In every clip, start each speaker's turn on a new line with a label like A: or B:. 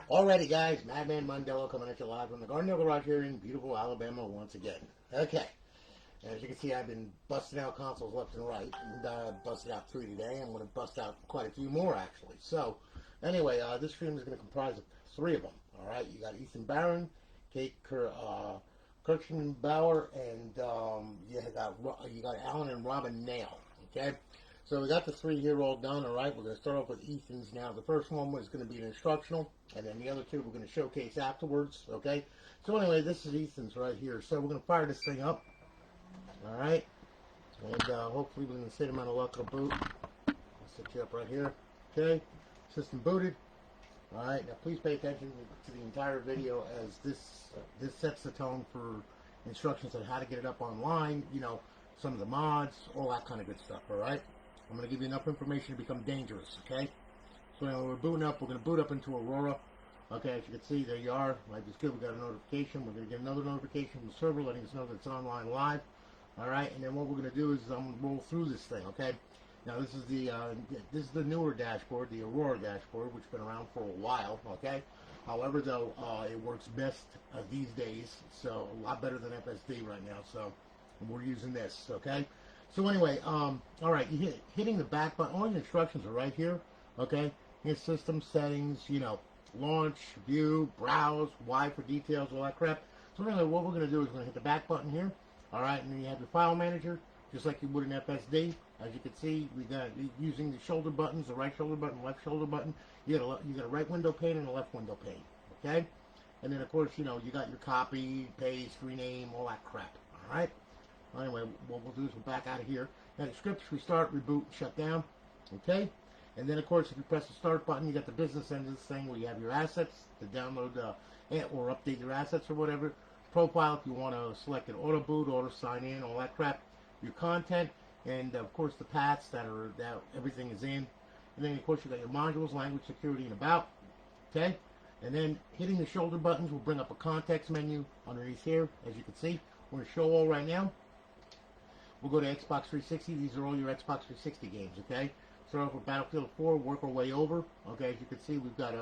A: Alrighty, guys, Madman Mondello coming at you live from the Garden Garage here in beautiful Alabama once again. Okay, as you can see, I've been busting out consoles left and right, and busted out 3 today. I'm going to bust out quite a few more, actually. So, anyway, this stream is going to comprise of 3 of them. Alright, you got Ethan Barron, Kate Kirchenbauer, and you got Alan and Robyn Nail. Okay? So we got the 3 here all done, alright? We're going to start off with Ethan's now. The first one is going to be an instructional, and then the other 2 we're going to showcase afterwards, okay? So anyway, this is Ethan's right here. So we're going to fire this thing up, alright? And hopefully we're going to set him on a luck of boot. I'll set you up right here, okay? System booted. Alright, now please pay attention to the entire video as this sets the tone for instructions on how to get it up online, you know, some of the mods, all that kind of good stuff, alright? I'm going to give you enough information to become dangerous, okay? So now we're booting up. We're going to boot up into Aurora. Okay, as you can see, there you are. Like it's good. We got a notification. We're going to get another notification from the server letting us know that it's online live. All right, and then what we're going to do is I'm going to roll through this thing, okay? Now this is the newer dashboard, the Aurora Dashboard, which has been around for a while, okay? However, though, it works best these days, so a lot better than FSD right now. So we're using this, okay? So anyway, all right, hitting the back button. All your instructions are right here, okay? Your system settings, you know, launch, view, browse, Y for details, all that crap. So anyway, what we're going to do is we're going to hit the back button here, all right? And then you have your file manager, just like you would in FSD. As you can see, we got using the shoulder buttons, the right shoulder button, left shoulder button. You got a right window pane and a left window pane, okay? And then of course, you know, you got your copy, paste, rename, all that crap, all right? Anyway, what we'll do is we'll back out of here. Now the scripts restart, reboot, shut down. Okay? And then, of course, if you press the start button, you got the business end of this thing where you have your assets to download or update your assets or whatever. Profile, if you want to select an auto boot, auto sign in, all that crap. Your content, and of course the paths that everything is in. And then, of course, you got your modules, language, security, and about. Okay? And then hitting the shoulder buttons will bring up a context menu underneath here, as you can see. We're going to show all right now. We'll go to Xbox 360. These are all your Xbox 360 games, okay? Start off with Battlefield 4, work our way over. Okay, as you can see, we've got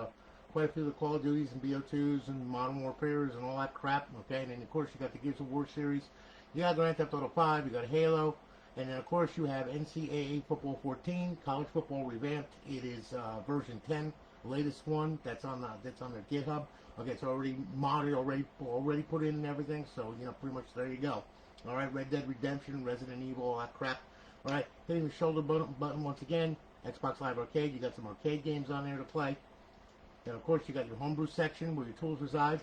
A: quite a few of the Call of Duties and BO2s and Modern Warfares and all that crap, okay? And then, of course, you got the Gears of War series. You got Grand Theft Auto 5, you got Halo, and then, of course, you have NCAA Football 14, College Football Revamped. It is version 10, latest one that's on their GitHub. Okay, it's already modded, already put in and everything, so, you know, pretty much there you go. All right, Red Dead Redemption, Resident Evil, all that crap. All right, hitting the shoulder button once again. Xbox Live Arcade, you got some arcade games on there to play. Then, of course, you got your homebrew section where your tools reside.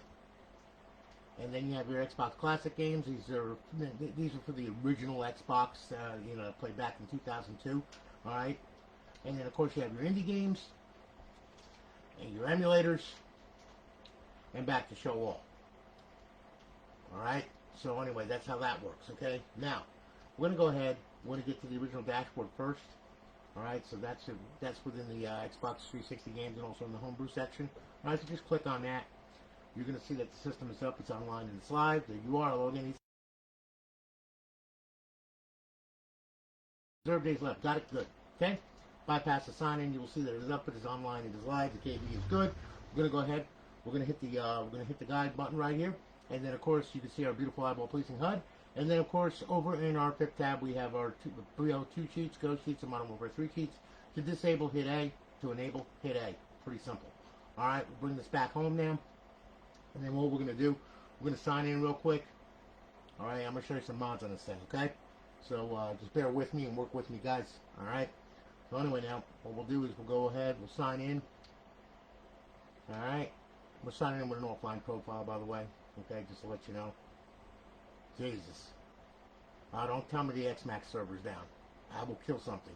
A: And then you have your Xbox Classic games. These are for the original Xbox, you know, played back in 2002. All right, and then, of course, you have your indie games and your emulators, and back to show all. All right. So anyway, that's how that works, okay? Now, we're going to go ahead. We're going to get to the original dashboard first. All right, so that's within the Xbox 360 games and also in the homebrew section. All right, so just click on that. You're going to see that the system is up, it's online, and it's live. There you are, log in. Reserve days left. Got it? Good. Okay? Bypass the sign-in. You will see that it is up, it is online, it is live. The GtaV is good. We're going to go ahead. We're going to hit the guide button right here. And then, of course, you can see our beautiful eyeball pleasing HUD. And then, of course, over in our 5th tab, we have our 302 cheats, Ghost cheats, and Modern Warfare 3 cheats. To disable, hit A. To enable, hit A. Pretty simple. All right, we'll bring this back home now. And then what we're going to do, we're going to sign in real quick. All right, I'm going to show you some mods on this thing, okay? So just bear with me and work with me, guys. All right? So anyway, now, what we'll do is we'll go ahead, we'll sign in. All right? We're signing in with an offline profile, by the way. Okay, just to let you know. Jesus. Don't tell me the XMAX server's down. I will kill something.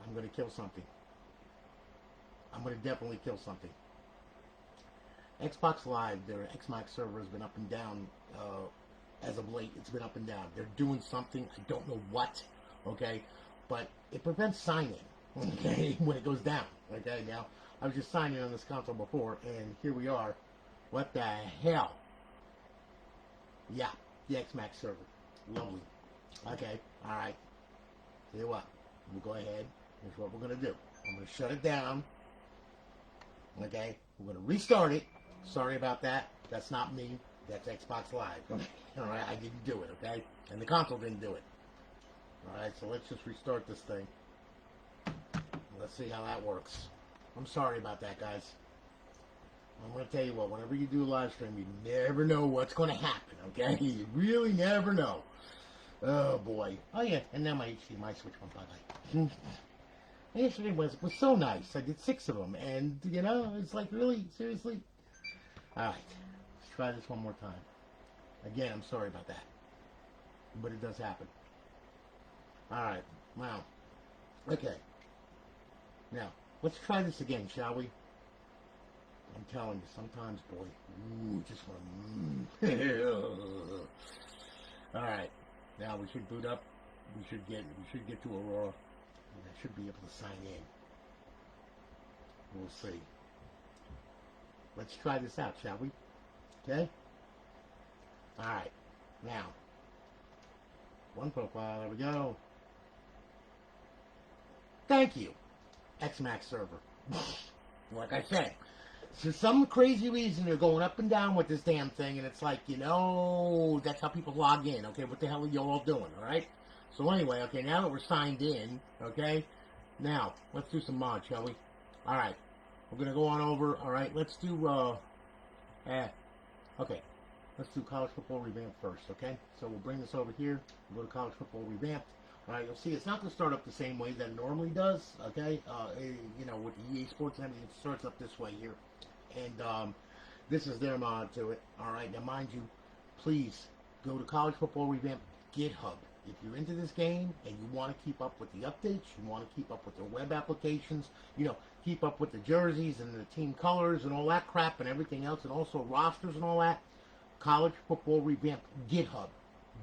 A: I'm going to kill something. I'm going to definitely kill something. Xbox Live, their XMAX server has been up and down as of late. It's been up and down. They're doing something. I don't know what. Okay? But it prevents sign-in. Okay? When it goes down. Okay? Now, I was just signing in on this console before, and here we are. What the hell? Yeah, the XMAX server. Lovely. Okay, alright. Tell you what, we'll go ahead. Here's what we're going to do. I'm going to shut it down. Okay, we're going to restart it. Sorry about that. That's not me. That's Xbox Live. All right, I didn't do it, okay? And the console didn't do it. All right, so let's just restart this thing. Let's see how that works. I'm sorry about that, guys. I'm going to tell you what, whenever you do a live stream, you never know what's going to happen, okay? You really never know. Oh, boy. Oh, yeah, and now my HDMI switch went bye-bye. Yesterday was so nice. I did 6 of them, and, you know, it's like, really? Seriously? All right, let's try this one more time. Again, I'm sorry about that, but it does happen. All right, wow. Okay. Now, let's try this again, shall we? I'm telling you, sometimes, boy, just want to. All right, now we should boot up. We should get to Aurora, and I should be able to sign in. We'll see. Let's try this out, shall we? Okay. All right. Now, one profile. There we go. Thank you, XMAX server. Like I said, for some crazy reason they're going up and down with this damn thing, and it's like, you know, that's how people log in. Okay, what the hell are you all doing? All right. So anyway, okay, now that we're signed in, okay, now let's do some mods, shall we? All right, we're gonna go on over. All right, let's do okay, let's do college football revamped first. Okay, so we'll bring this over here. We'll go to college football revamped. All right, you'll see it's not going to start up the same way that it normally does, okay? You know, with the EA Sports and everything, it starts up this way here. And this is their mod to it. All right, now mind you, please go to College Football Revamped GitHub. If you're into this game and you want to keep up with the updates, you want to keep up with the web applications, you know, keep up with the jerseys and the team colors and all that crap and everything else, and also rosters and all that, College Football Revamped GitHub.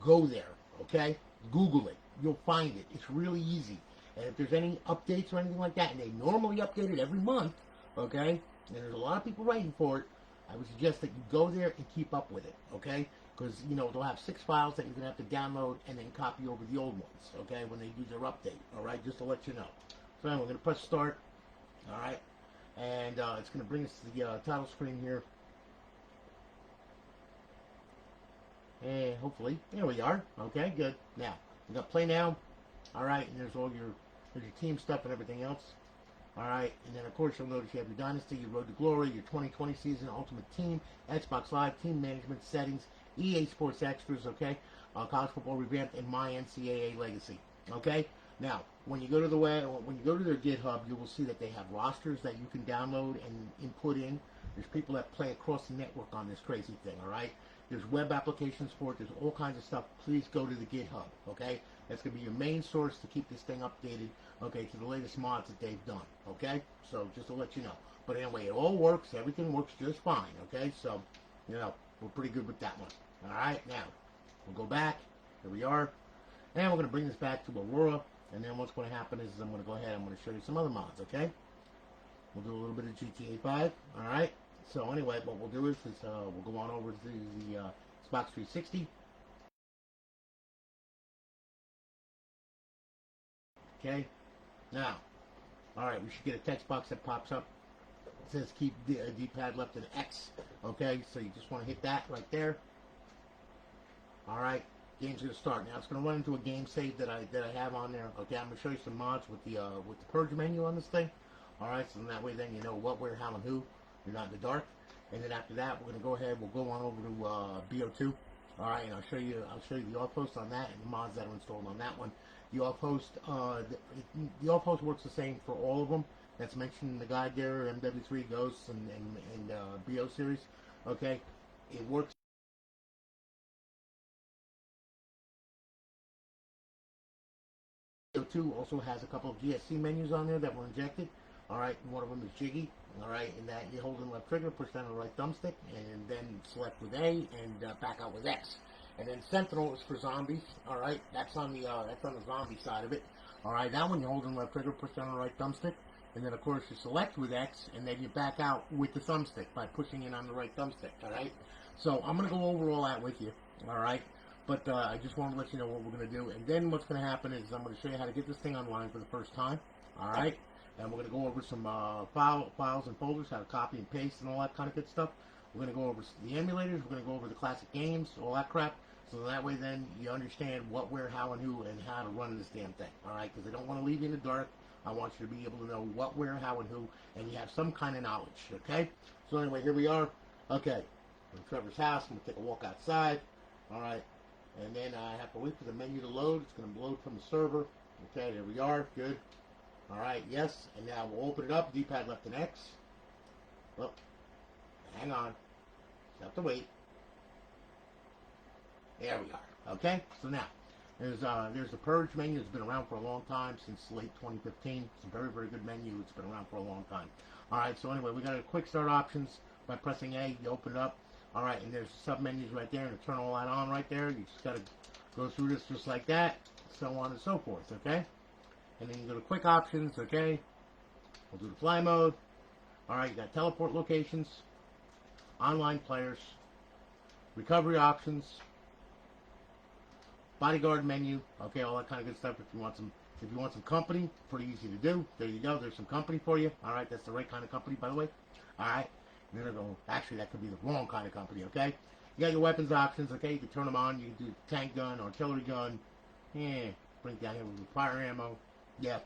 A: Go there, okay? Google it. You'll find it. It's really easy. And if there's any updates or anything like that, and they normally update it every month, okay, and there's a lot of people writing for it, I would suggest that you go there and keep up with it, okay? Because, you know, they'll have 6 files that you're going to have to download and then copy over the old ones, okay, when they do their update, all right, just to let you know. So anyway, we're going to press start, all right, and it's going to bring us to the title screen here. And hopefully, there we are, okay, good. Now, we got play now, all right, and there's all your team stuff and everything else, all right, and then of course you'll notice you have your Dynasty, your Road to Glory, your 2020 season, Ultimate Team, Xbox Live, Team Management, Settings, EA Sports Extras, okay, College Football Revamped, and My NCAA Legacy, okay. Now, when you go to the web, when you go to their GitHub, you will see that they have rosters that you can download and input in. There's people that play across the network on this crazy thing, all right. There's web applications for it. There's all kinds of stuff. Please go to the GitHub, okay? That's going to be your main source to keep this thing updated, okay, to the latest mods that they've done, okay? So just to let you know. But anyway, it all works. Everything works just fine, okay? So, you know, we're pretty good with that one. All right, now, we'll go back. Here we are. And we're going to bring this back to Aurora. And then what's going to happen is I'm going to go ahead. I'm going to show you some other mods, okay? We'll do a little bit of GTA 5, all right? So anyway, what we'll do is we'll go on over to the Xbox 360. Okay. Now, all right, we should get a text box that pops up. It says keep D-pad left and X. Okay, so you just want to hit that right there. All right, game's gonna start now. It's gonna run into a game save that I have on there. Okay, I'm gonna show you some mods with the Purge menu on this thing. All right, so that way then you know what, where, how, and who. You're not in the dark. And then after that, we're gonna go ahead. We'll go on over to BO2. All right, and I'll show you the Offhosts on that and the mods that are installed on that one. The Offhost, the Offhost works the same for all of them. That's mentioned in the guide there, MW3, Ghosts, and BO series. Okay, it works. BO2 also has a couple of Gsc menus on there that were injected. All right, and one of them is Jiggy. All right, and that you hold in left trigger, push down the right thumbstick, and then select with A and back out with X. And then Sentinel is for zombies. All right, that's on the zombie side of it. All right, that one you hold in left trigger, push down the right thumbstick, and then of course you select with X, and then you back out with the thumbstick by pushing in on the right thumbstick. All right, so I'm gonna go over all that with you. All right, but I just want to let you know what we're gonna do, and then what's gonna happen is I'm gonna show you how to get this thing online for the first time. All right. and we're going to go over some files and folders, how to copy and paste and all that kind of good stuff. We're going to go over the emulators. We're going to go over the classic games, all that crap. So that way then you understand what, where, how, and who, and how to run this damn thing. All right? Because I don't want to leave you in the dark. I want you to be able to know what, where, how, and who, and you have some kind of knowledge. Okay? So anyway, here we are. Okay. We're in Trevor's house. I'm going to take a walk outside. All right? And then I have to wait for the menu to load. It's going to load from the server. Okay, there we are. Good. All right, yes. And now we'll open it up. D-pad left an X. Well, hang on. You have to wait. There we are. Okay, so now there's the Purge menu. It's been around for a long time, since late 2015. It's a very, very good menu. It's been around for a long time. All right, so anyway, we got a quick start options. By pressing A, you open it up. All right, and there's sub menus right there, and to turn all that on right there, you just got to go through this just like that, so on and so forth, okay? And then you go to quick options, okay? We'll do the fly mode. All right, you got teleport locations, online players, recovery options, bodyguard menu, okay, all that kind of good stuff. If you want some company, pretty easy to do. There you go. There's some company for you. All right, that's the right kind of company, by the way. All right. Actually, that could be the wrong kind of company, okay? You got your weapons options, okay? You can turn them on. You can do tank gun, artillery gun. Yeah, bring it down here with fire ammo. Yeah.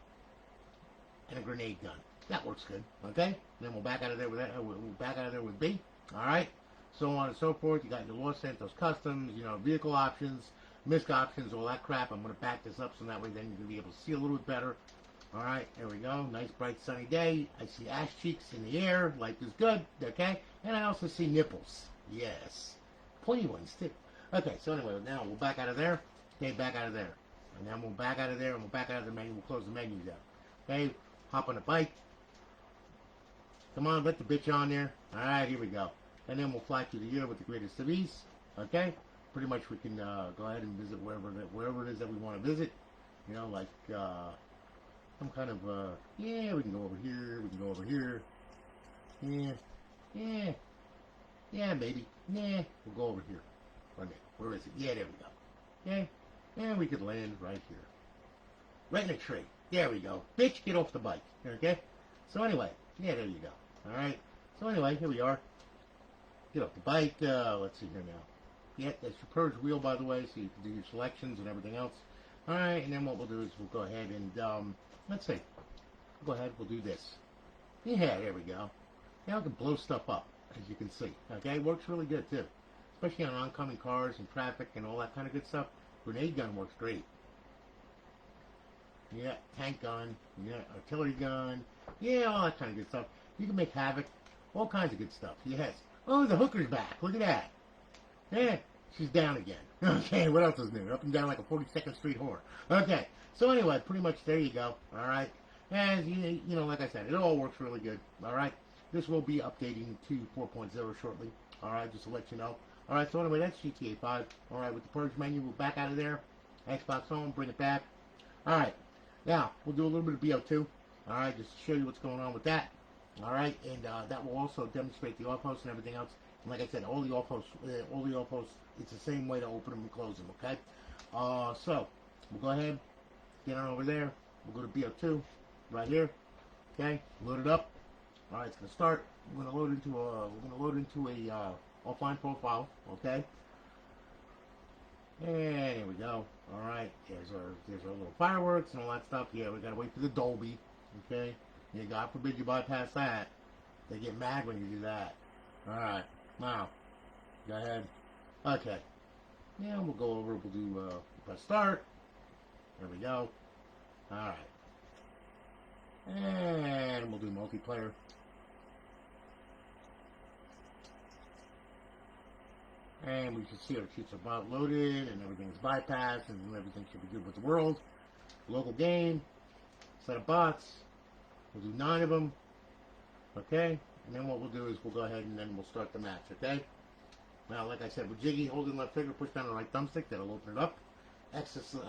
A: And a grenade gun. That works good, okay? Then we'll back out of there with that. We'll back out of there with B. All right? So on and so forth. You got your Los Santos customs, vehicle options, MISC options, all that crap. I'm going to back this up so that way then you're going to be able to see a little bit better. All right, there we go. Nice, bright, sunny day. I see ass cheeks in the air. Life is good, okay? And I also see nipples. Yes. Pointy ones, too. Okay, so anyway, now we'll back out of there. Okay, back out of there. And then we'll back out of there, and we'll back out of the menu. We'll close the menu down. Okay, hop on the bike. Come on, let the bitch on there. All right, here we go. And then we'll fly through the year with the greatest of ease. Okay? Pretty much we can go ahead and visit wherever it is that we want to visit. Like... some kind of, yeah, we can go over here, we can go over here, yeah, maybe, we'll go over here, where is it, yeah, there we go, and we could land right here, right in a tree, there we go, bitch, get off the bike, okay, so anyway, yeah, there you go, alright, so anyway, here we are, get off the bike, let's see here now, yeah, that's your purge wheel, by the way, so you can do your selections and everything else, alright, and then what we'll do is we'll go ahead and, let's see. Go ahead, we'll do this. Yeah, there we go. Now I can blow stuff up, as you can see. Okay, works really good too. Especially on oncoming cars and traffic and all that kind of good stuff. Grenade gun works great. Yeah, tank gun. Yeah, artillery gun. Yeah, all that kind of good stuff. You can make havoc. All kinds of good stuff. Yes. Oh, the hooker's back. Look at that. Yeah, she's down again. Okay, what else is new? Up and down like a 42nd Street whore. Okay. So anyway, pretty much there you go, all right? And, like I said, it all works really good, all right? This will be updating to 4.0 shortly, all right, just to let you know. All right, so anyway, that's GTA 5, all right, with the Purge menu. We'll back out of there. Xbox Home, bring it back. All right, now, we'll do a little bit of BO2, all right, just to show you what's going on with that, all right? And that will also demonstrate the Offhosts and everything else. And like I said, all the Offhosts, it's the same way to open them and close them, okay? So, we'll go ahead. Get on over there. We'll go to BO2 right here. Okay, load it up. All right, it's gonna start. We're gonna load into a offline profile. Okay, and there we go. All right, there's our little fireworks and all that stuff. Yeah, we gotta wait for the Dolby. Okay, yeah, God forbid you bypass that. They get mad when you do that. All right, now go ahead. Okay, yeah, we'll go over. We'll do press start. There we go. Alright. And we'll do multiplayer. And we can see our sheets are about loaded and everything's bypassed and everything should be good with the world. Local game. Set of bots. We'll do 9 of them. Okay? And then what we'll do is we'll go ahead and then we'll start the match. Okay? Now, like I said, with Jiggy, holding left trigger, push down the right thumbstick, that'll open it up. X to,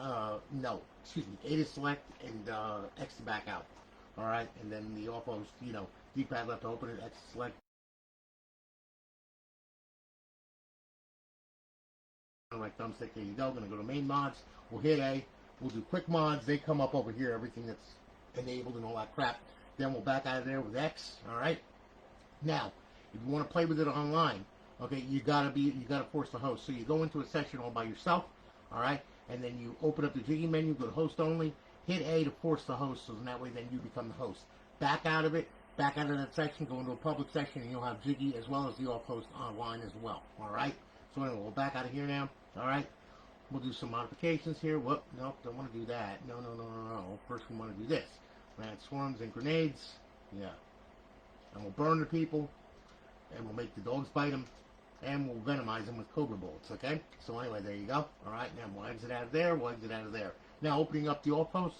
A: A to select, and X to back out. Alright, and then the Offhosts, D-pad left to open it, X to select. Right thumbstick, there you go. Gonna go to main mods, we'll hit A, we'll do quick mods, they come up over here, everything that's enabled and all that crap. Then we'll back out of there with X. All right. Now, if you want to play with it online, okay, you gotta force the host. So you go into a session all by yourself, all right, and then you open up the Jiggy menu, go to host only, hit A to force the host, so that way then you become the host. Back out of it, back out of that section, go into a public section, and you'll have Jiggy as well as the Offhost online as well, all right. So anyway, we'll back out of here now, all right. We'll do some modifications here. Whoop, nope, don't want to do that. No. First we want to do this. Plant swarms and grenades, yeah. And we'll burn the people, and we'll make the dogs bite them, and we'll venomize them with cobra bullets, okay? So anyway, there you go. All right, now we'll exit out of there, we'll exit out of there. Now, opening up the Offhost,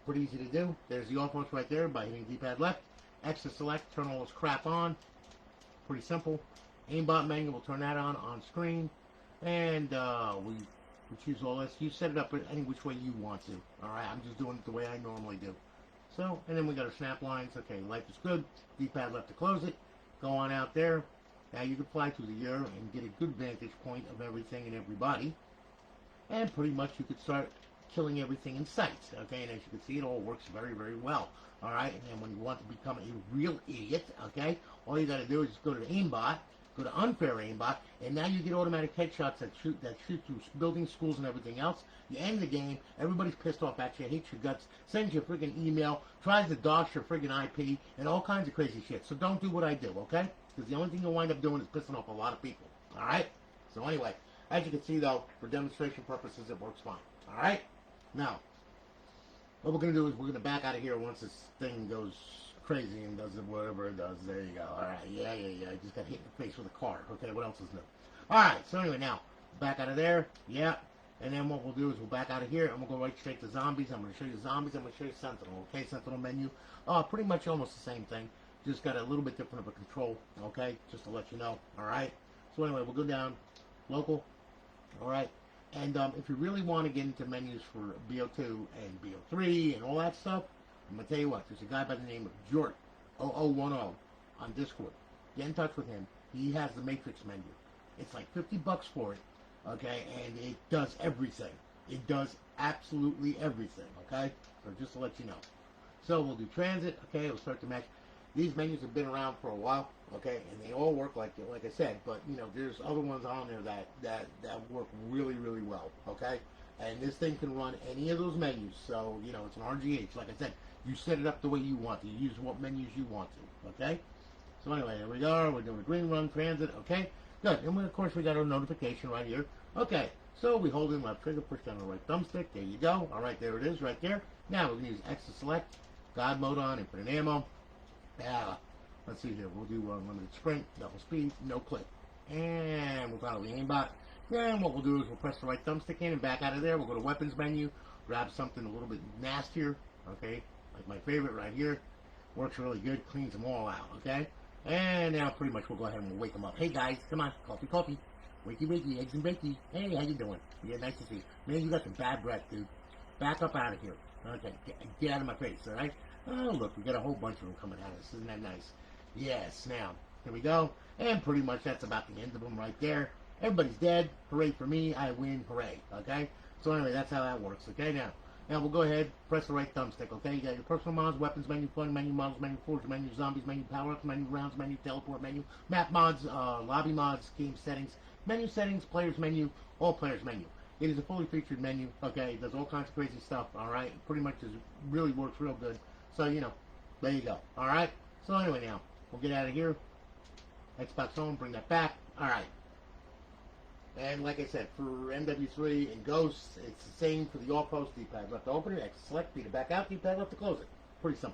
A: pretty easy to do. There's the Offhost right there by hitting D-pad left. X to select, turn all this crap on. Pretty simple. Aimbot menu, we'll turn that on screen. And we choose all this. You set it up any which way you want to. All right, I'm just doing it the way I normally do. So, and then we got our snap lines. Okay, life is good. D-pad left to close it. Go on out there. Now you can fly through the air and get a good vantage point of everything and everybody. And pretty much you could start killing everything in sight. Okay, and as you can see, it all works very, very well. All right, and then when you want to become a real idiot, okay, all you got to do is just go to the aimbot, go to unfair aimbot, and now you get automatic headshots that shoot through buildings, schools, and everything else. You end the game, everybody's pissed off at you, hates your guts, sends you a friggin' email, tries to DOS your friggin' IP, and all kinds of crazy shit. So don't do what I do, okay? Because the only thing you'll wind up doing is pissing off a lot of people. All right? So anyway, as you can see, though, for demonstration purposes, it works fine. All right? Now, what we're going to do is we're going to back out of here once this thing goes crazy and does whatever it does. There you go. All right. Yeah. I just got hit in the face with a car. Okay, what else is new? All right, so anyway, now, back out of there. Yeah. And then what we'll do is we'll back out of here, and we'll go right straight to zombies. I'm going to show you zombies. I'm going to show you Sentinel. Okay, Sentinel menu. Pretty much almost the same thing. Just got a little bit different of a control. Okay, just to let you know. All right. So anyway, we'll go down. Local. All right. And if you really want to get into menus for BO2 and BO3 and all that stuff, I'm going to tell you what. There's a guy by the name of Jort, 0010, on Discord. Get in touch with him. He has the Matrix menu. It's like $50 for it. Okay, and it does everything. It does absolutely everything, okay? So just to let you know. So we'll do transit, okay, we'll start the match. These menus have been around for a while, okay, and they all work like I said, but, you know, there's other ones on there that work really, really well, okay? And this thing can run any of those menus, so, you know, it's an RGH. Like I said, you set it up the way you want to. You use what menus you want to, okay? So anyway, here we go. We're doing a green run, transit, okay? Good. And of course, we got our notification right here. Okay, so we hold in left trigger, push down the right thumbstick. There you go. All right, there it is right there. Now we're going to use X to select, God mode on, infinite ammo. Let's see here. We'll do unlimited sprint, double speed, no click. And we'll follow the aimbot. Then what we'll do is we'll press the right thumbstick in and back out of there. We'll go to weapons menu, grab something a little bit nastier, okay, like my favorite right here. Works really good, cleans them all out, okay? And now pretty much we'll go ahead and we'll wake them up. Hey guys, come on, coffee. Wakey, wakey, eggs and bakey. Hey, how you doing? Yeah, nice to see you. Man, you got some bad breath, dude. Back up out of here. Okay, get out of my face, all right? Oh, look, we got a whole bunch of them coming at us. Isn't that nice? Yes, now, here we go. And pretty much that's about the end of them right there. Everybody's dead. Hooray for me. I win. Hooray. Okay? So anyway, that's how that works. Okay, now we'll go ahead, press the right thumbstick, okay? You got your personal mods, weapons menu, fun menu, models menu, forge menu, zombies menu, power-ups menu, rounds menu, teleport menu, map mods, lobby mods, game settings, menu settings, players menu, all players menu. It is a fully featured menu, okay? It does all kinds of crazy stuff, all right? Pretty much really works real good. So, you know, there you go, all right? So anyway, now, we'll get out of here. Xbox home, bring that back. All right. And like I said, for MW3 and Ghosts, it's the same for the Offhosts. D-pad left to open it, X to select, B to back out, D-pad left to close it. Pretty simple.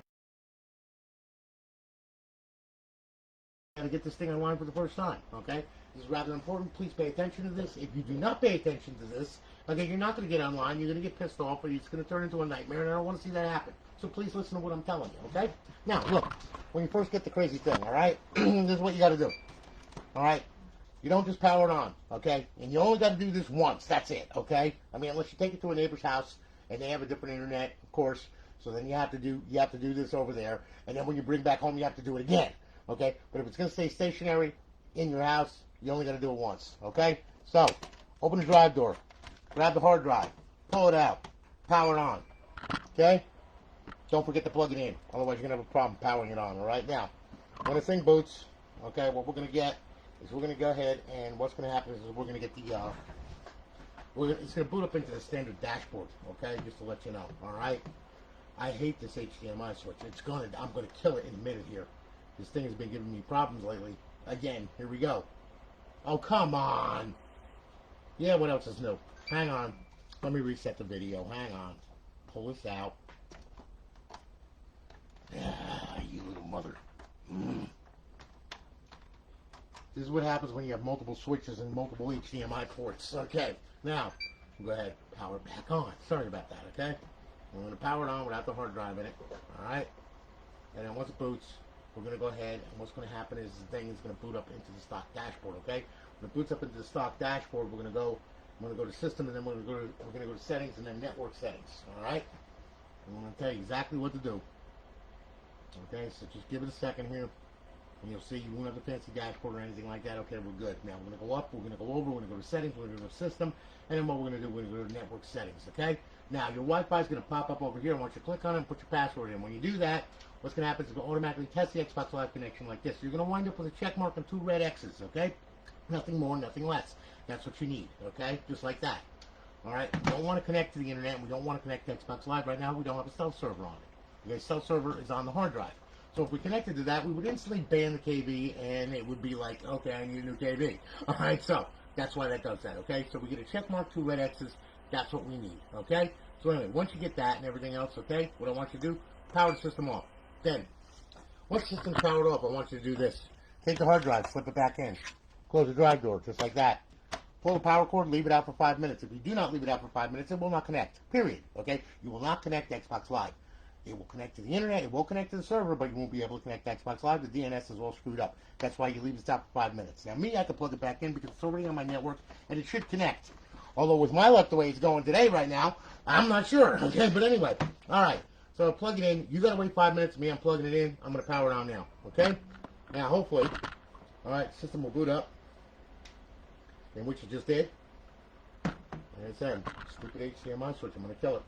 A: Got to get this thing online for the first time, okay? This is rather important. Please pay attention to this. If you do not pay attention to this, okay, you're not going to get online. You're going to get pissed off, or it's going to turn into a nightmare, and I don't want to see that happen. So please listen to what I'm telling you, okay? Now, look, when you first get the crazy thing, all right? This is what you got to do, all right? You don't just power it on, okay? And you only got to do this once. That's it, okay? I mean, unless you take it to a neighbor's house and they have a different internet, of course. So then you have to do this over there, and then when you bring back home, you have to do it again, okay? But if it's going to stay stationary in your house, you only got to do it once, okay? So open the drive door, grab the hard drive, pull it out, power it on, okay? don't forget to plug it in. Otherwise, you're going to have a problem powering it on. All right, now, when this thing boots, okay, what we're going to get is we're going to go ahead, and what's going to happen is we're going to get the, it's going to boot up into the standard dashboard, okay, just to let you know. All right, I hate this HDMI switch. I'm going to kill it in a minute here. This thing has been giving me problems lately. Again, here we go. Oh, come on. Yeah, what else is new? Hang on. Let me reset the video. Hang on. Pull this out. Ah, you little mother. This is what happens when you have multiple switches and multiple HDMI ports. Okay, now, go ahead. Power it back on. Sorry about that, okay? I'm going to power it on without the hard drive in it. Alright? And then once it boots, we're going to go ahead, and what's going to happen is the thing is going to boot up into the stock dashboard, okay? When it boots up into the stock dashboard, I'm going to go to system, and then we're going to go to settings, and then network settings, alright? I'm going to tell you exactly what to do. Okay, so just give it a second here, and you'll see you won't have a fancy dashboard or anything like that. Okay, we're good. Now we're going to go up, we're going to go over, we're going to go to settings, we're going to go to system, and then what we're going to do, we're going to go to network settings, okay? Now, your Wi-Fi is going to pop up over here. I want you to click on it and put your password in. When you do that, what's going to happen is it's going to automatically test the Xbox Live connection like this. You're going to wind up with a check mark and 2 red X's, okay? Nothing more, nothing less. That's what you need, okay? Just like that. All right? We don't want to connect to the internet. We don't want to connect to Xbox Live right now. We don't have a stealth server on it. Okay? Stealth server is on the hard drive. So if we connected to that, we would instantly ban the KV, and it would be like, okay, I need a new KV. All right? So that's why that does that, okay? So we get a check mark, 2 red X's. That's what we need, okay? So anyway, once you get that and everything else, okay, what I want you to do, power the system off. Then, once the system's powered off, I want you to do this. Take the hard drive, slip it back in. Close the drive door, just like that. Pull the power cord, leave it out for 5 minutes. If you do not leave it out for 5 minutes, it will not connect, period, okay? You will not connect to Xbox Live. It will connect to the internet, it will connect to the server, but you won't be able to connect to Xbox Live. The DNS is all screwed up. That's why you leave it out for 5 minutes. Now, me, I can plug it back in because it's already on my network, and it should connect. Although with my luck the way it's going today right now, I'm not sure, okay? But anyway, all right. So plug it in. You got to wait 5 minutes. Me, I'm plugging it in. I'm going to power it on now, okay? Now, hopefully, all right, system will boot up, in which it just did. Like I said, stupid HDMI switch. I'm going to kill it.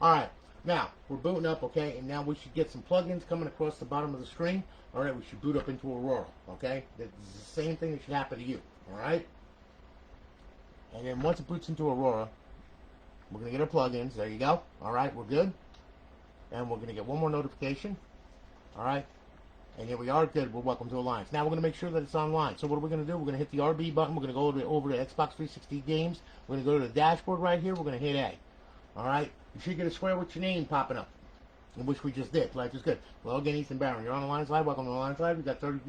A: All right. Now, we're booting up, okay? And now we should get some plugins coming across the bottom of the screen. All right, we should boot up into Aurora, okay? That's the same thing that should happen to you, all right? And then once it boots into Aurora, we're going to get our plugins. There you go. All right, we're good. And we're going to get one more notification. All right. And here we are. Good. We're welcome to Alliance. Now we're going to make sure that it's online. So what are we going to do? We're going to hit the RB button. We're going to go over to Xbox 360 games. We're going to go to the dashboard right here. We're going to hit A. All right. You should get a square with your name popping up, which we just did. Life is good. Well, again, Ethan Barron. You're on Alliance Live. Welcome to Alliance Live. We've got 30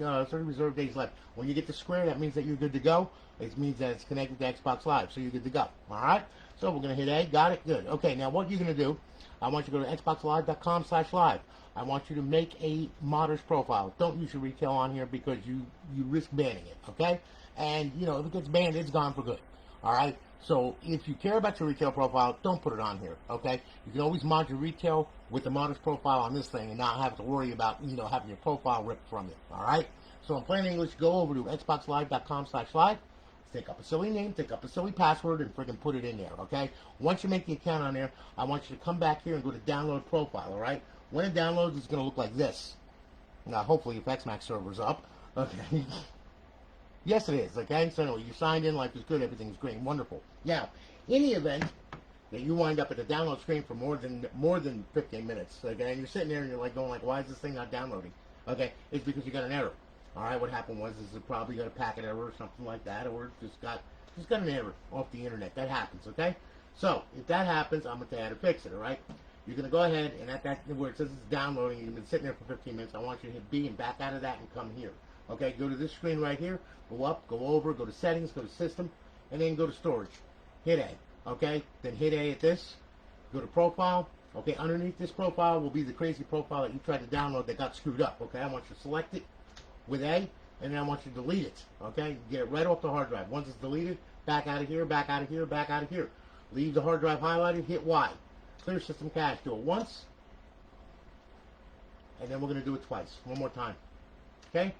A: reserved days left. When you get the square, that means that you're good to go. It means that it's connected to Xbox Live, so you're good to go. All right? So we're going to hit A. Got it? Good. Okay, now what you're going to do, I want you to go to xboxlive.com/live. I want you to make a modders profile. Don't use your retail on here because you risk banning it, okay? And, you know, if it gets banned, it's gone for good. All right? So if you care about your retail profile, don't put it on here, okay? You can always mod your retail with the modders profile on this thing and not have to worry about, you know, having your profile ripped from you, all right? So in plain English, go over to xboxlive.com/live. Take up a silly name, take up a silly password, and freaking put it in there, okay? Once you make the account on there, I want you to come back here and go to download profile, all right? When it downloads, it's going to look like this. Now, hopefully, if XMAX server's up, okay? Yes, it is, okay? So anyway, you signed in, life is good, everything's great, wonderful. Now, in the event that you wind up at the download screen for more than 15 minutes, okay? And you're sitting there and you're like going like, why is this thing not downloading? Okay, it's because you got an error. All right, what happened was it probably got a packet error or something like that, or it just got an error off the internet. That happens, okay? So if that happens, I'm going to tell you how to fix it. All right, you're going to go ahead and at that where it says it's downloading, you've been sitting there for 15 minutes. I want you to hit B and back out of that and come here. Okay, go to this screen right here. Go up, go over, go to settings, go to system, and then go to storage. Hit A. Okay, then hit A at this. Go to profile. Okay, underneath this profile will be the crazy profile that you tried to download that got screwed up. Okay, I want you to select it with A, and then I want you to delete it, okay? Get it right off the hard drive. Once it's deleted, back out of here, back out of here, back out of here. Leave the hard drive highlighted, hit Y. Clear system cache. Do it once, and then we're going to do it twice. One more time, okay?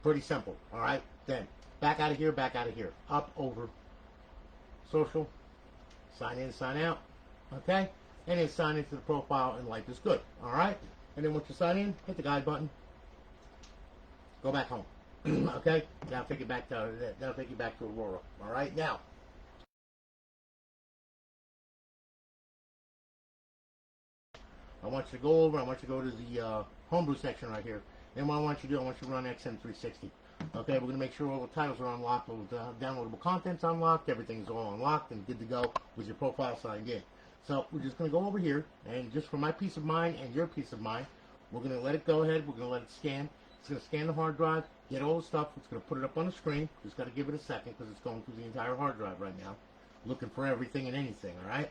A: Pretty simple, all right? Then, back out of here, back out of here. Up, over, social, sign in, sign out, okay? and then sign into the profile, and life is good. All right? And then once you sign in, hit the guide button. Go back home. Okay? That'll take you back to Aurora. All right? Now, I want you to go over. I want you to go to the homebrew section right here. And what I want you to do, I want you to run XM360. Okay, we're going to make sure all the titles are unlocked, all the downloadable content's unlocked, everything's all unlocked and good to go with your profile signed in. So we're just going to go over here, and just for my peace of mind and your peace of mind, we're going to let it go ahead. We're going to let it scan. It's going to scan the hard drive, get all the stuff. It's going to put it up on the screen. Just got to give it a second because it's going through the entire hard drive right now, looking for everything and anything, all right?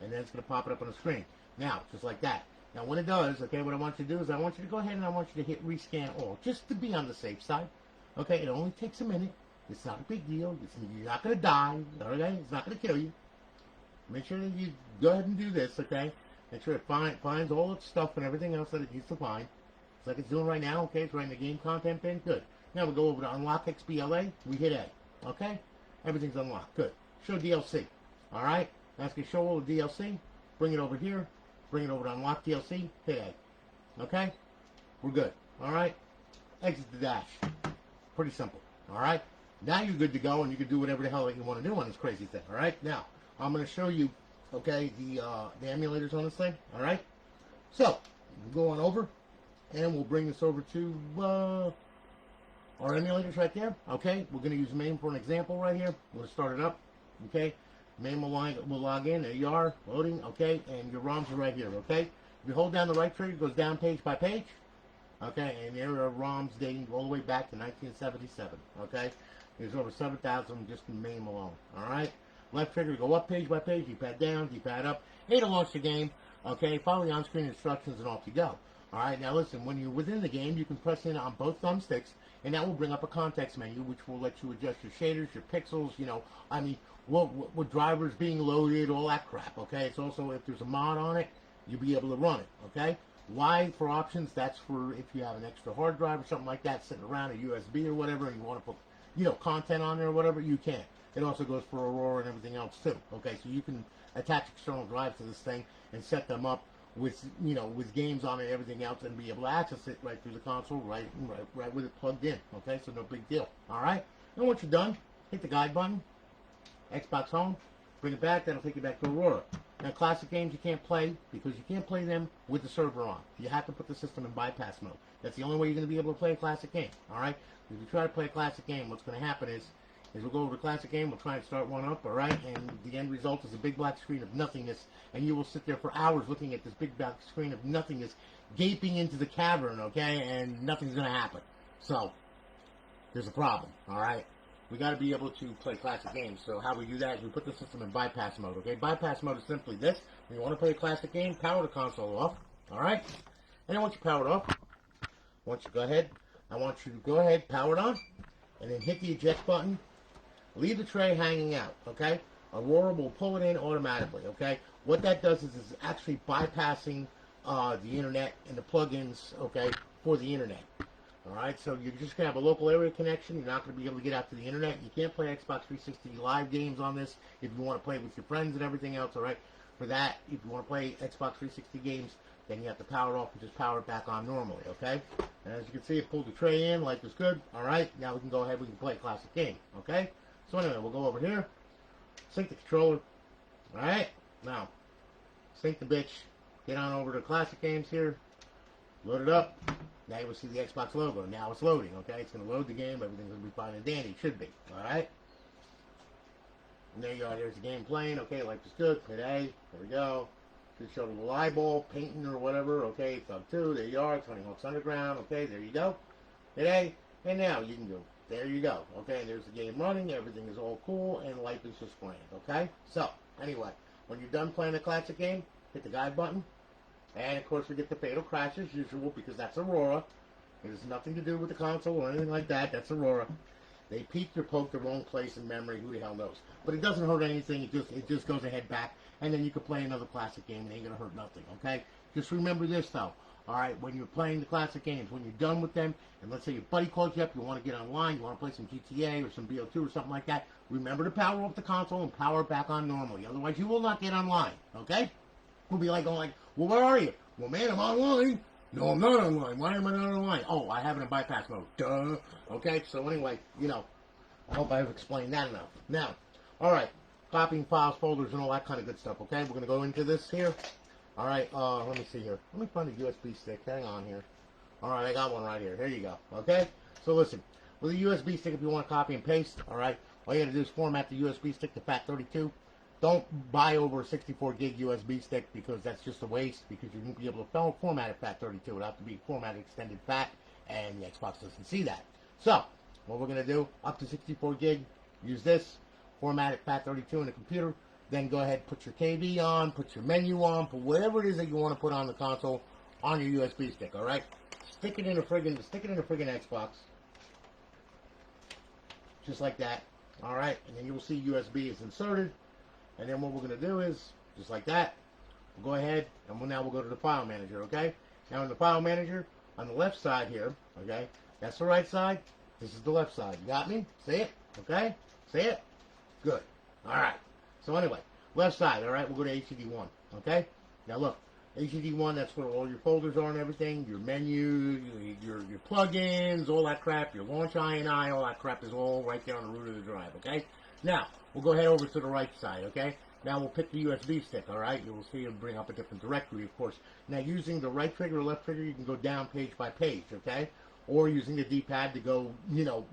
A: And then it's going to pop it up on the screen. Now, just like that. Now, when it does, okay, what I want you to do is I want you to go ahead and I want you to hit rescan all, just to be on the safe side. Okay, it only takes a minute. It's not a big deal. You're not going to die, okay? It's not going to kill you. Make sure that you go ahead and do this, okay? Make sure it finds all its stuff and everything else that it needs to find. It's like it's doing right now, okay? It's writing the game content bin. Good. Now we go over to Unlock XBLA. We hit A, okay? Everything's unlocked. Good. Show DLC. All right? Now it's going to show all the DLC. Bring it over here. Bring it over to Unlock DLC. Hit A. Okay? We're good. All right? Exit the dash. Pretty simple. All right? Now you're good to go, and you can do whatever the hell that you want to do on this crazy thing. All right? Now, I'm going to show you, okay, the emulators on this thing. All right? So, we'll go on over, and we'll bring this over to our emulators right there. Okay? We're going to use MAME for an example right here. We're going to start it up. Okay? MAME will log in. There you are. Loading. Okay? And your ROMs are right here. Okay? If you hold down the right trigger, it goes down page by page. Okay, and there are ROMs dating all the way back to 1977. Okay, there's over 7,000 just in MAME alone. All right, left trigger, go up page by page, D-pad down, D-pad up. A to launch the game. Okay, follow the on-screen instructions and off you go. All right, now listen, when you're within the game, you can press in on both thumbsticks, and that will bring up a context menu, which will let you adjust your shaders, your pixels, you know, I mean, what drivers being loaded, all that crap. Okay, it's also, if there's a mod on it, you'll be able to run it. Okay. Why for options? That's for if you have an extra hard drive or something like that sitting around, a USB or whatever, and you want to put, you know, content on there or whatever, you can. It also goes for Aurora and everything else too. Okay, so you can attach external drives to this thing and set them up with, you know, with games on it and everything else, and be able to access it right through the console, right with it plugged in. Okay, so no big deal. All right. And once you're done, hit the guide button, Xbox Home, bring it back. That'll take you back to Aurora. Now, classic games you can't play because you can't play them with the server on. You have to put the system in bypass mode. That's the only way you're going to be able to play a classic game. All right? If you try to play a classic game, what's going to happen is we'll go over the classic game, we'll try and start one up, all right? And the end result is a big black screen of nothingness, and you will sit there for hours looking at this big black screen of nothingness, gaping into the cavern, okay? And nothing's going to happen. So, there's a problem, all right? We got to be able to play classic games. So how we do that is we put the system in bypass mode. Okay, bypass mode is simply this: when you want to play a classic game, power the console off. All right, and then once you power it off, once you go ahead, I want you to go ahead, power it on, and then hit the eject button. Leave the tray hanging out. Okay, Aurora will pull it in automatically. Okay, what that does is actually bypassing the internet and the plugins. Okay, for the internet. All right, so you're just going to have a local area connection. You're not going to be able to get out to the internet. You can't play Xbox 360 live games on this if you want to play with your friends and everything else, all right? For that, if you want to play Xbox 360 games, then you have to power it off and just power it back on normally, okay? And as you can see, it pulled the tray in, like it's good. All right, now we can go ahead, we can play a classic game, okay? So anyway, we'll go over here, sync the controller, all right? Now, sync the bitch, get on over to classic games here, load it up. Now you will see the Xbox logo. Now it's loading, okay? It's going to load the game. Everything's going to be fine and dandy. It should be, all right? And there you are. There's the game playing. Okay, life is good. Hit A. There we go. Should show the little eyeball, painting or whatever. Okay, thumb 2. There you are. Tony Hawk's Underground. Okay, there you go. Hit A. And now you can go. There you go. Okay, there's the game running. Everything is all cool, and life is just grand, okay? So, anyway, when you're done playing the classic game, hit the guide button. And, of course, we get the fatal crash as usual because that's Aurora. It has nothing to do with the console or anything like that. That's Aurora. They peeked or poked the wrong place in memory. Who the hell knows? But it doesn't hurt anything. It just goes ahead back. And then you can play another classic game. It ain't going to hurt nothing, okay? Just remember this, though. All right, when you're playing the classic games, when you're done with them, and let's say your buddy calls you up, you want to get online, you want to play some GTA or some BO2 or something like that, remember to power off the console and power it back on normally. Otherwise, you will not get online, okay? We'll be like going like, well, where are you? Well, man, I'm online. No, I'm not online. Why am I not online? Oh, I have it in bypass mode. Duh. Okay, so anyway, you know, I hope I've explained that enough. Now, all right, copying files, folders, and all that kind of good stuff, okay? We're going to go into this here. All right, let me see here. Let me find a USB stick. Hang on here. All right, I got one right here. Here you go, okay? So listen, with a USB stick, if you want to copy and paste, all right, all you got to do is format the USB stick to FAT32. Don't buy over a 64 gig USB stick because that's just a waste because you won't be able to format it FAT32. It'll have to be formatted extended FAT, and the Xbox doesn't see that. So, what we're going to do, up to 64 gig, use this, format it FAT32 in the computer, then go ahead, put your KV on, put your menu on, put whatever it is that you want to put on the console on your USB stick, all right? Stick it in a friggin' Xbox, just like that, all right? And then you'll see USB is inserted. And then what we're going to do is, just like that, we'll go ahead, and now we'll go to the file manager, okay? Now in the file manager, on the left side here, okay, that's the right side, this is the left side. You got me? See it? Okay? See it? Good. All right. So anyway, left side, all right, we'll go to HDD1, okay? Now look, HDD1, that's where all your folders are and everything, your menu, your plugins, all that crap, your launch INI, all that crap is all right there on the root of the drive, okay? Now, we'll go ahead over to the right side, okay? Now we'll pick the USB stick, all right? You will see it bring up a different directory, of course. Now, using the right trigger or left trigger, you can go down page by page, okay? Or using the D-pad to go, you know,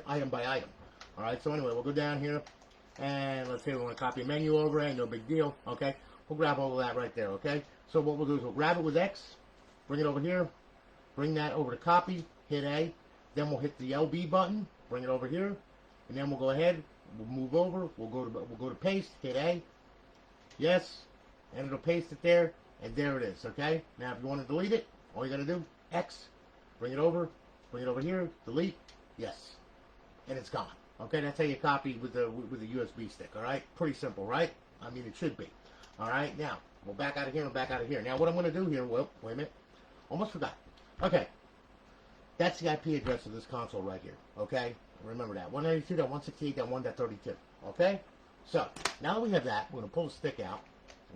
A: item by item. All right, so anyway, we'll go down here, and let's say we want to copy a menu over, no big deal, okay? We'll grab all of that right there, okay? So what we'll do is we'll grab it with X, bring it over here, bring that over to copy, hit A, then we'll hit the LB button, bring it over here, and then we'll go ahead, we'll move over, we'll go to paste, hit A, yes, and it'll paste it there, and there it is, okay? Now if you want to delete it, all you got to do, X, bring it over here, delete, yes, and it's gone. Okay, that's how you copy with a USB stick, all right? Pretty simple, right? I mean, it should be. All right, now, we'll back out of here and back out of here. Now, what I'm going to do here, well, wait a minute. Almost forgot. Okay, that's the IP address of this console right here, okay? Remember that, 192.168.1.32, okay? So, now that we have that, we're going to pull the stick out,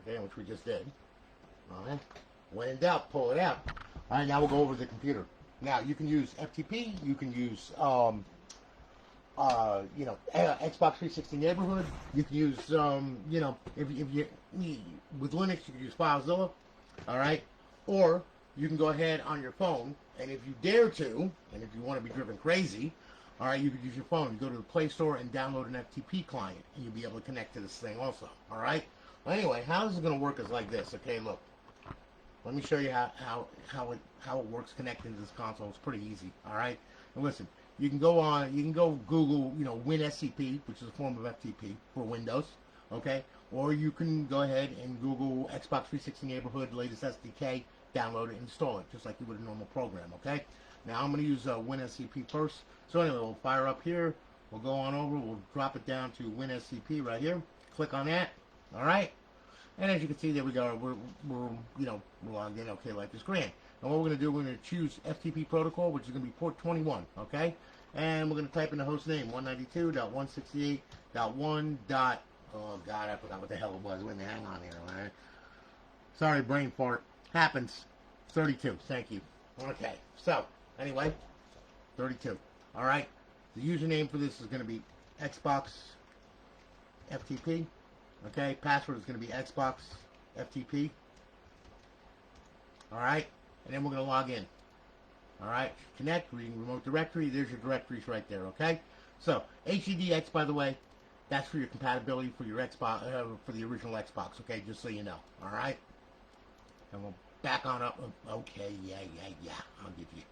A: okay, which we just did. All right, when in doubt, pull it out. All right, now we'll go over to the computer. Now, you can use FTP, you can use, you know, Xbox 360 Neighborhood. You can use, you know, if you with Linux, you can use FileZilla, all right? Or you can go ahead on your phone, and if you dare to, and if you want to be driven crazy, all right, you can use your phone. You go to the Play Store and download an FTP client, and you'll be able to connect to this thing also, all right? Well, anyway, how this is going to work is like this, okay? Look, let me show you how it works connecting to this console. It's pretty easy, all right? And listen. You can go Google, you know, WinSCP, which is a form of FTP for Windows, okay? Or you can go ahead and Google Xbox 360 Neighborhood, latest SDK, download it, install it, just like you would a normal program, okay? Now I'm going to use WinSCP first. So anyway, we'll fire up here. We'll go on over. We'll drop it down to WinSCP right here. Click on that, all right? And as you can see, there we go. We're you know, we're logged in, okay, like this grand. And what we're going to do, we're going to choose FTP protocol, which is going to be port 21, okay? And we're going to type in the host name, 192.168.1. Oh, God, I forgot what the hell it was. Wait a minute, hang on here, all right? Sorry, brain fart. Happens. 32, thank you. Okay, so, anyway, 32, all right? The username for this is going to be Xbox FTP, okay? Password is going to be Xbox FTP, all right? And then we're going to log in. All right, connect, reading remote directory. There's your directories right there, okay? So, HDDX, by the way, that's for your compatibility for your Xbox, for the original Xbox, okay? Just so you know, all right? And we'll back on up. Okay, yeah, I'll give you.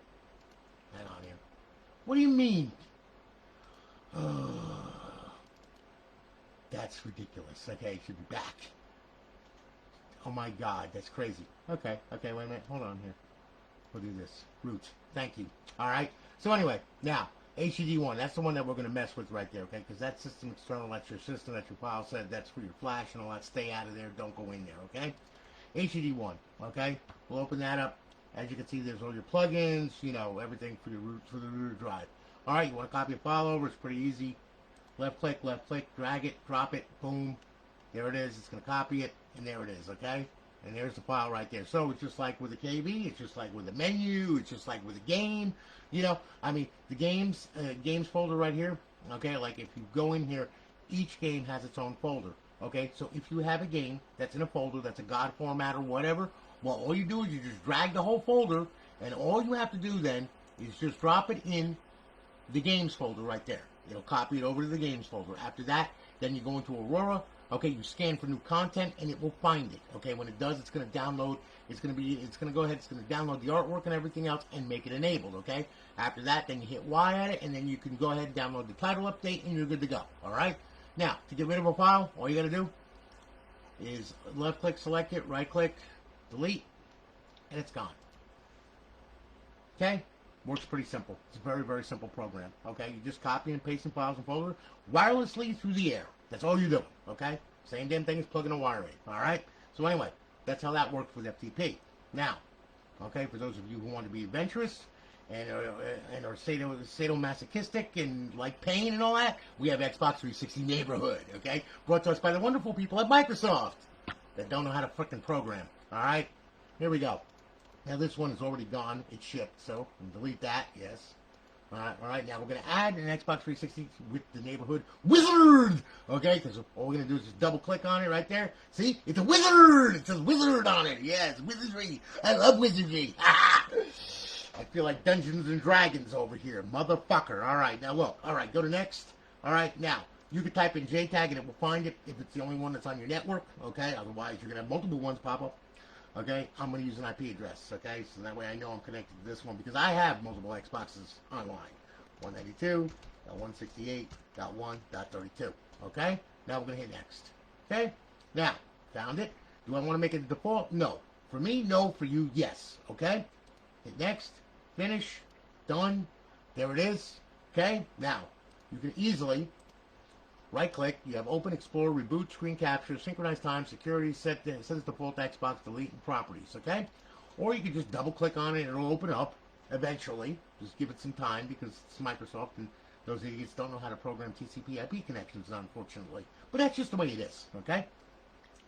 A: Hang on here. What do you mean? That's ridiculous. Okay, it should be back. Oh my God, that's crazy. Okay, wait a minute. Hold on here. We'll do this. Root. Thank you. All right. So anyway, now, HDD1, that's the one that we're going to mess with right there, okay? Because that's system external, that's your system, that's your file set, that's for your flash and all that. Stay out of there. Don't go in there, okay? HDD1, okay? We'll open that up. As you can see, there's all your plugins, you know, everything for your root, for the root drive. All right, you want to copy a file over? It's pretty easy. Left click, drag it, drop it, boom. There it is. It's going to copy it, and there it is, okay? And there's the file right there. So it's just like with a KV, it's just like with a menu, it's just like with a game. You know, I mean, the games folder right here, okay, like if you go in here, each game has its own folder, okay? So if you have a game that's in a folder, that's a God format or whatever, well, all you do is you just drag the whole folder, and all you have to do then is just drop it in the games folder right there. It'll copy it over to the games folder. After that, then you go into Aurora. Okay, you scan for new content, and it will find it. Okay, when it does, it's going to download. It's going to go ahead. It's going to download the artwork and everything else and make it enabled. Okay. After that, then you hit Y at it, and then you can go ahead and download the title update, and you're good to go. All right. Now, to get rid of a file, all you got to do is left-click, select it, right-click, delete, and it's gone. Okay. Works pretty simple. It's a very, very simple program. Okay. You just copy and paste files and folders wirelessly through the air. That's all you do, okay? Same damn thing as plugging a wire in, all right? So anyway, that's how that works with FTP. Now, okay, for those of you who want to be adventurous and are sadomasochistic and like pain and all that, we have Xbox 360 Neighborhood, okay? Brought to us by the wonderful people at Microsoft that don't know how to frickin' program, all right? Here we go. Now, this one is already gone. It's shipped, so delete that, yes. All right, now we're going to add an Xbox 360 with the neighborhood wizard, okay, because all we're going to do is just double-click on it right there. See? It's a wizard! It says wizard on it. Yes, wizardry. I love wizardry. I feel like Dungeons and Dragons over here. Motherfucker. All right, now look. All right, go to next. All right, now, you can type in GtaV and it will find it if it's the only one that's on your network, okay? Otherwise, you're going to have multiple ones pop up. Okay, I'm going to use an IP address, okay? So that way I know I'm connected to this one because I have multiple Xboxes online. 192.168.1.32, okay? Now we're going to hit next, okay? Now, found it. Do I want to make it the default? No. For me, no. For you, yes, okay? Hit next, finish, done. There it is, okay? Now, you can easily right-click, you have Open, Explore, Reboot, Screen Capture, Synchronize Time, Security, set as default Xbox, Delete, and Properties, okay? Or you can just double-click on it and it'll open up eventually. Just give it some time because it's Microsoft and those idiots don't know how to program TCP IP connections, unfortunately. But that's just the way it is, okay?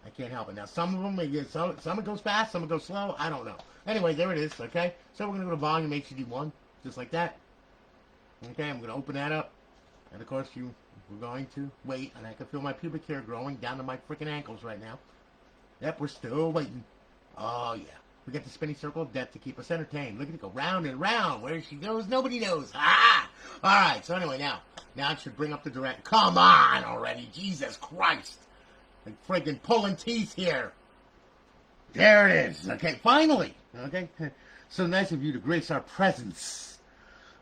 A: I can't help it. Now, some of them, some it goes fast, some it goes slow, I don't know. Anyway, there it is, okay? So we're going to go to Volume HD1, just like that. Okay, I'm going to open that up. And, of course, we're going to wait, and I can feel my pubic hair growing down to my freaking ankles right now. Yep, we're still waiting. Oh, yeah. We got the spinning circle of death to keep us entertained. Look at it go round and round. Where she goes, nobody knows. Ah! All right, so anyway, now it should bring up the direct. Come on already. Jesus Christ. Like freaking pulling teeth here. There it is. Okay, finally. Okay. So nice of you to grace our presence.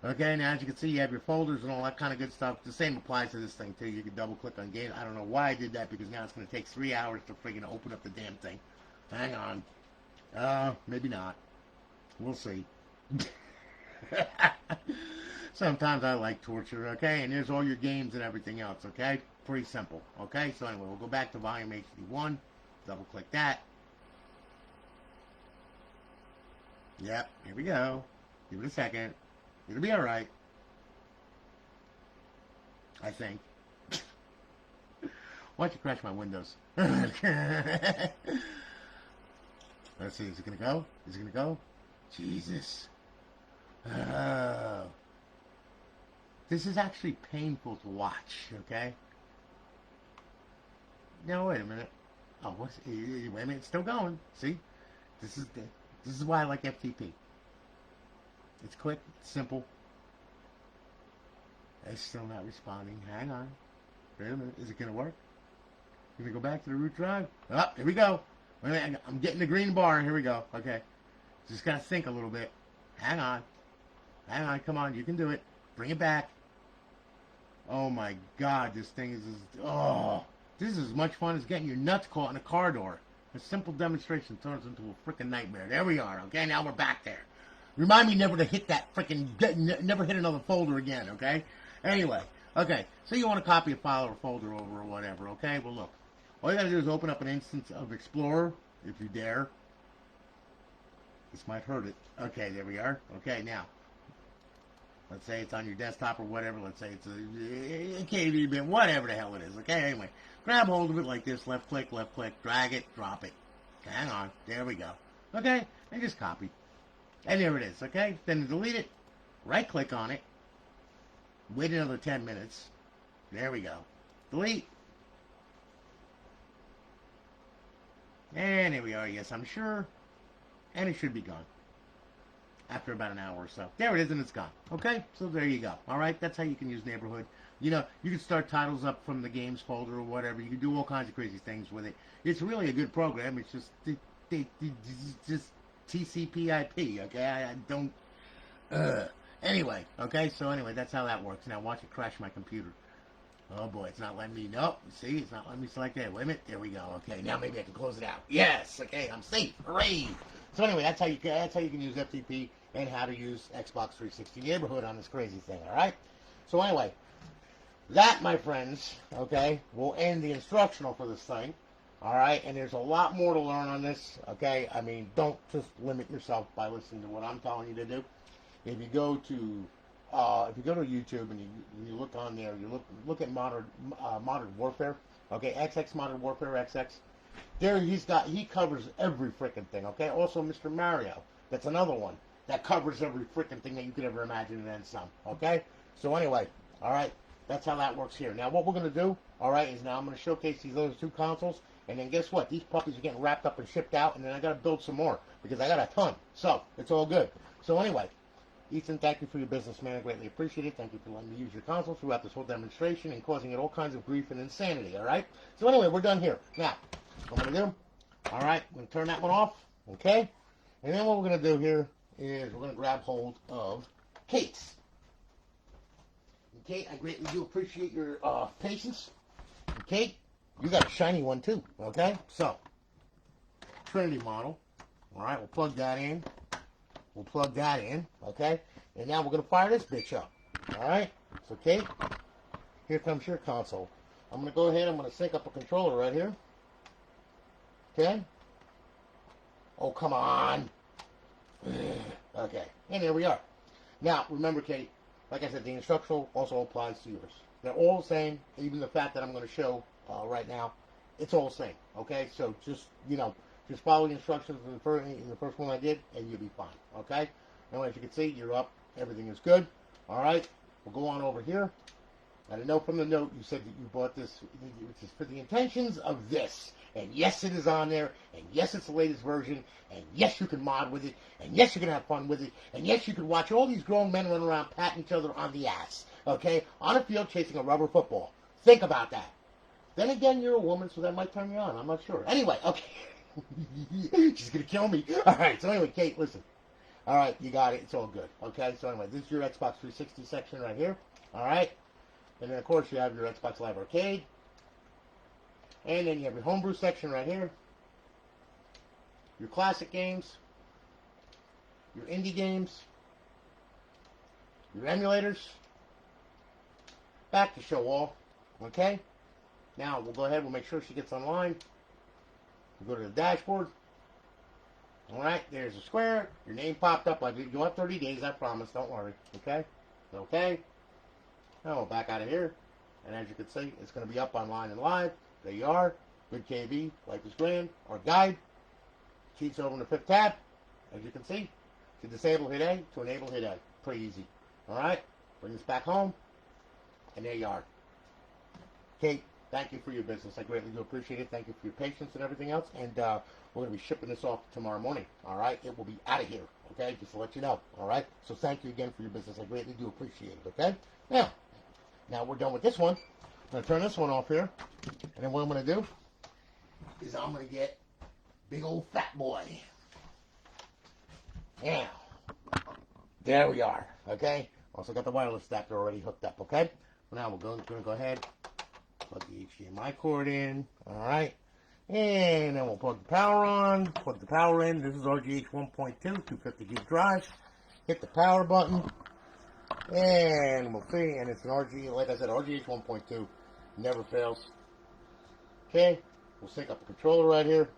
A: Okay, now as you can see, you have your folders and all that kind of good stuff. The same applies to this thing, too. You can double-click on games. I don't know why I did that, because now it's going to take 3 hours to friggin' open up the damn thing. Hang on. Maybe not. We'll see. Sometimes I like torture, okay? And there's all your games and everything else, okay? Pretty simple, okay? So anyway, we'll go back to Volume HD1. Double-click that. Yep, here we go. Give it a second. It'll be alright. I think. Why don't you crash my windows? Let's see, is it gonna go? Is it gonna go? Jesus. Oh. This is actually painful to watch, okay? No, wait a minute. Oh, wait a minute, it's still going. See? This is why I like FTP. It's quick, it's simple. It's still not responding. Hang on. Wait a minute. Is it going to work? Going to go back to the root drive? Oh, here we go. Wait a minute. I'm getting the green bar. Here we go. Okay. Just got to think a little bit. Hang on. Hang on. Come on. You can do it. Bring it back. Oh, my God. This thing is... Oh. This is as much fun as getting your nuts caught in a car door. A simple demonstration turns into a freaking nightmare. There we are. Okay. Now we're back there. Remind me never to hit that freaking, never hit another folder again, okay? Anyway, okay, so you want to copy a file or folder over or whatever, okay? Well, look, all you got to do is open up an instance of Explorer, if you dare. This might hurt it. Okay, there we are. Okay, now, let's say it's on your desktop or whatever. Let's say it's a KV bin, whatever the hell it is, okay? Anyway, grab hold of it like this, left click, drag it, drop it. Hang on. There we go. Okay, and just copy. And there it is, okay? Then delete it. Right-click on it. Wait another 10 minutes. There we go. Delete. And here we are, yes, I'm sure. And it should be gone. After about an hour or so. There it is, and it's gone. Okay? So there you go. Alright? That's how you can use Neighborhood. You know, you can start titles up from the games folder or whatever. You can do all kinds of crazy things with it. It's really a good program. It's just TCP/IP, okay? I don't... Anyway, okay? So anyway, that's how that works. Now watch it crash my computer. Oh boy, it's not letting me... Nope. See? It's not letting me select that. Wait a minute. There we go. Okay, now maybe I can close it out. Yes! Okay, I'm safe. Hooray! So anyway, that's how you can use FTP and how to use Xbox 360 Neighborhood on this crazy thing, alright? So anyway, that, my friends, okay, will end the instructional for this thing, alright? And there's a lot more to learn on this, okay? I mean, don't just limit yourself by listening to what I'm telling you to do. If you go to YouTube and you look on there, you look at Modern Warfare, okay, XX Modern Warfare XX. There he covers every freaking thing, okay? Also Mr. Mario, that's another one that covers every freaking thing that you could ever imagine and then some, okay? So anyway, all right, that's how that works here. Now what we're going to do, all right, is now I'm going to showcase these other two consoles, and then guess what? These puppies are getting wrapped up and shipped out, and then I got to build some more because I got a ton. So it's all good. So anyway, Ethan, thank you for your business, man. I greatly appreciate it. Thank you for letting me use your console throughout this whole demonstration and causing it all kinds of grief and insanity, all right? So anyway, we're done here. Now, what I'm going to do, all right, I'm going to turn that one off, okay? And then what we're going to do here is we're going to grab hold of Kate's. And Kate, I greatly do appreciate your patience. And Kate, you got a shiny one too, okay? So, Trinity model. All right, we'll plug that in. We'll plug that in, okay? And now we're going to fire this bitch up, all right? So, Kate, here comes your console. I'm going to go ahead, I'm going to sync up a controller right here. Okay? Oh, come on. Okay, and there we are. Now, remember, Kate, like I said, the instructional also applies to yours. They're all the same, even the fact that I'm going to show right now, it's all the same, okay? So just, just follow the instructions in the first one I did, and you'll be fine, okay? Now, as you can see, you're up. Everything is good. All right, we'll go on over here. And I know from the note you said that you bought this which is for the intentions of this. And yes, it is on there. And yes, it's the latest version. And yes, you can mod with it. And yes, you can have fun with it. And yes, you can watch all these grown men run around patting each other on the ass. Okay? On a field chasing a rubber football. Think about that. Then again, you're a woman, so that might turn you on. I'm not sure. Anyway, okay. She's going to kill me. All right. So anyway, Kate, listen. All right, you got it. It's all good. Okay? So anyway, this is your Xbox 360 section right here. All right? And then, of course, you have your Xbox Live Arcade. And then you have your homebrew section right here. Your classic games. Your indie games. Your emulators. Back to show all. Okay? Now, we'll go ahead. We'll make sure she gets online. We'll go to the dashboard. Alright, there's a square. Your name popped up. You'll have 30 days, I promise. Don't worry. Okay? Okay? Now we'll back out of here. And as you can see, it's going to be up online and live. There you are. Good KV. Life is grand. Our guide. Cheats over in the 5th tab. As you can see. To disable, hit A. To enable, hit A. Pretty easy. Alright? Bring this back home. And there you are. Kate, thank you for your business. I greatly do appreciate it. Thank you for your patience and everything else. And we're going to be shipping this off tomorrow morning. Alright? It will be out of here. Okay? Just to let you know. Alright? So thank you again for your business. I greatly do appreciate it. Okay? Now we're done with this one. I'm going to turn this one off here. And then what I'm going to do is I'm going to get big old fat boy. Now, there we are. Okay? Also got the wireless adapter already hooked up. Okay? So now we're going to go ahead, plug the HDMI cord in. Alright? And then we'll plug the power on. Plug the power in. This is RGH 1.2, 250 gig drive. Hit the power button. And we'll see, and it's an RG, like I said, RGH 1.2, never fails. Okay, we'll sync up the controller right here.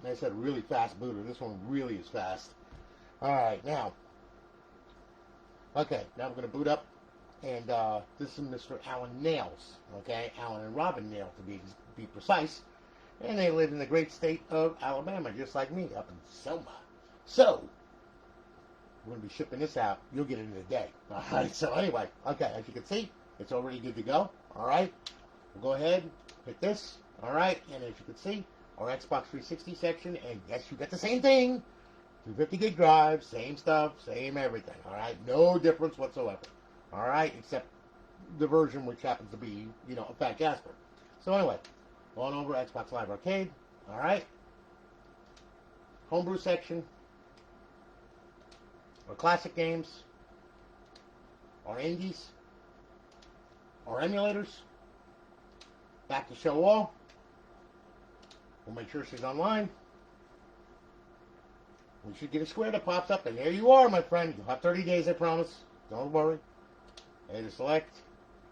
A: Like I said, really fast booter. This one really is fast. Alright, now, okay, now we're going to boot up, and this is Mr. Alan Nails, okay, Alan and Robyn Nail to be precise. and they live in the great state of Alabama, just like me, up in Selma. So, we're going to be shipping this out. You'll get it in a day. All right, so anyway, okay, as you can see, it's already good to go. All right, we'll go ahead, hit this. All right, and as you can see, our Xbox 360 section, and yes, you get the same thing. 250 gig drive, same stuff, same everything. All right, no difference whatsoever. All right, except the version which happens to be, you know, a Fat Jasper. So anyway, going over Xbox Live Arcade. All right, homebrew section, our classic games, our indies, our emulators. Back to show all. We'll make sure she's online. We should get a square that pops up, and there you are, my friend. You'll have 30 days, I promise. Don't worry. Hit to select,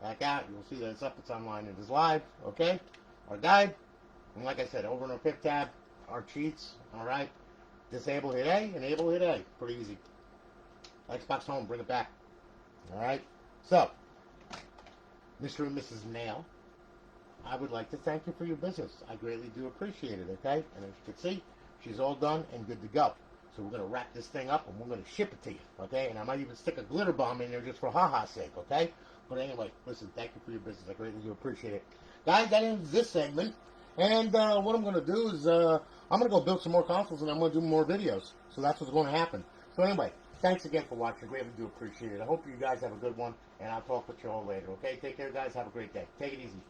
A: back out. You'll see that it's up, it's online, it is live. Okay? Our guide. And like I said, over in our fifth tab, our cheats. All right? Disable, hit A. Enable, hit A. Pretty easy. Xbox Home, bring it back. All right? So, Mr. and Mrs. Nail, I would like to thank you for your business. I greatly do appreciate it, okay? And as you can see, she's all done and good to go. So we're going to wrap this thing up and we're going to ship it to you, okay? And I might even stick a glitter bomb in there just for ha-ha's sake, okay? But anyway, listen, thank you for your business. I greatly do appreciate it. Guys, that ends this segment. And what I'm going to do is I'm going to go build some more consoles and I'm going to do more videos. So that's what's going to happen. So anyway, thanks again for watching. I greatly do appreciate it. I hope you guys have a good one. And I'll talk with you all later, okay? Take care, guys. Have a great day. Take it easy.